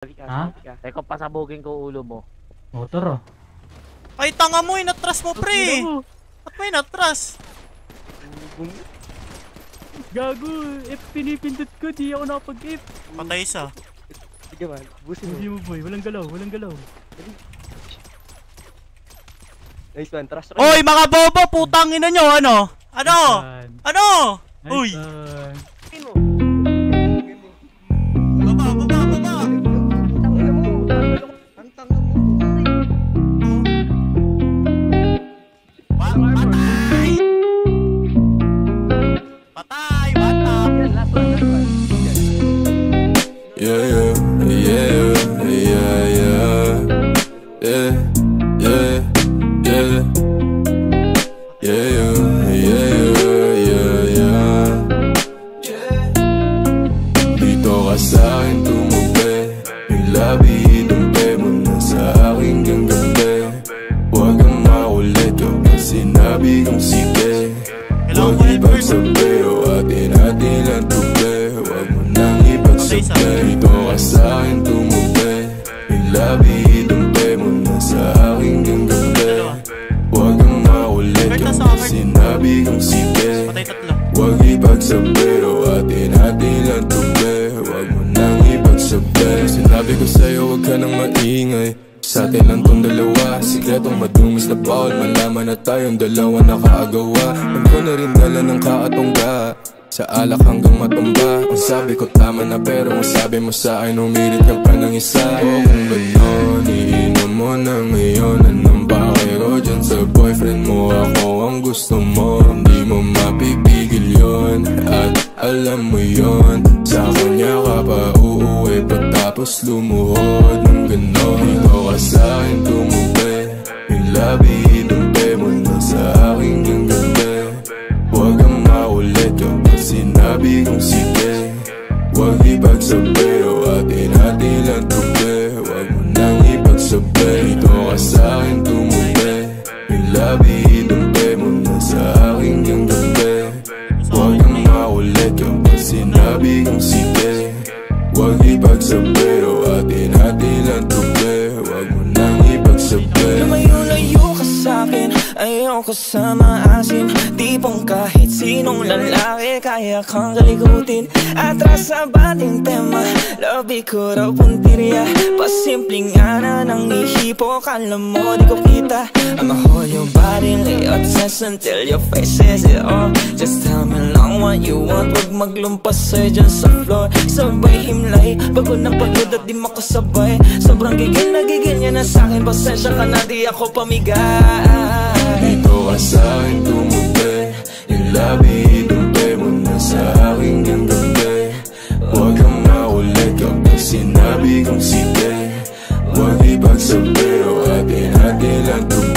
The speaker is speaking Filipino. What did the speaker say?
Ha? Teka, pasabugin ko ulo mo. Motor oh. Ay, tanga mo, inatras mo, pre! Ba't mo inatras? Gago, F pinipindot ko, di ako nakapag-F. Patay isa. Sige man, busin mo. Hindi mo boy, walang galaw, walang galaw. Nice one, trust. Oy, mga bobo, putang ina nyo, ano? Ano? Ano? Uy! Baba, baba, baba! Tangina mo. Ang tanga mo. Patay! Patay! Bata! Yeah, yeah, yeah, yeah, yeah, yeah, yeah, yeah, yeah, yeah, yeah. Dito ka sa'kin tumubi, yung labi dumpe mo na sa aking ganggabi. Huwag kang makulit kapag sinabi kong sige. Huwag ipagsabi o atin-atin lang tubi. Huwag mo nang ipagsabi. Dito ka sa'kin tumubi, yung labi dumpe mo na sa aking ganggabi. Huwag kang makulit kapag sinabi kong sige. Patay tatlo. Huwag ipagsabi o atin-atin lang tubi. Huwag mo nang ipagsabi. Sinabi ko sa'yo huwag ka nang maingay. Sa atin lang tong dalawa, sikretong madungis na bawal malaman na tayong dalawa nakaagawa. Huwag ko na rin dala ng kaatongga, sa alak hanggang matumba. Ang sabi ko tama na pero ang sabi mo sa akin umirit ka pa ng isa. O kung gano'n, iinom mo na ngayon. Anong bakero dyan sa boyfriend mo? Ako ang gusto mo, hindi mo mapipigil yun. At alam mo yun, sa kanya ka pa uuwi pagtapos lumuhod ng gano'n. Dito ka sa'kin tumubi, yung labi dumpe mo na sa aking ganggabi. Huwag kang makulit kapag sinabi kong sige. Huwag ipagsabi o atin-atin lang tubi. Huwag mo nang ipagsabi. Dito ka sa'kin tumubi, yung labi dumpe mo na sa aking ganggabi. Huwag kang makulit kapag sinabi kong sige. Huwag ipagsabi o atin-atin lang tubi. Huwag mo nang ipagsabi. Lumayo-layo ka sa'kin, ayoko sa maasim. Tipong kahit sinong lalaki kaya kang kalikutin. Atras sa bating tema, labi ko raw puntirya. Pasimpleng ana ng ihipo, kala mo di ko kita. I'ma hold your body, lay obsessed until your face says it all. Just tell me lang what you want, wag maglumpas sa'yo dyan sa floor. Sabay himlay, pagod na pagod at di makasabay. Sobrang gigil na gigil niya na sa'kin, pasensya ka na di ako pamigay. Dito ka sa'kin tumubi, yung labi dumpe mo na sa aking ganggabi. Huwag kang makulit kapag sinabi kong sige. Huwag ipagsabi o atin-atin lang tubi.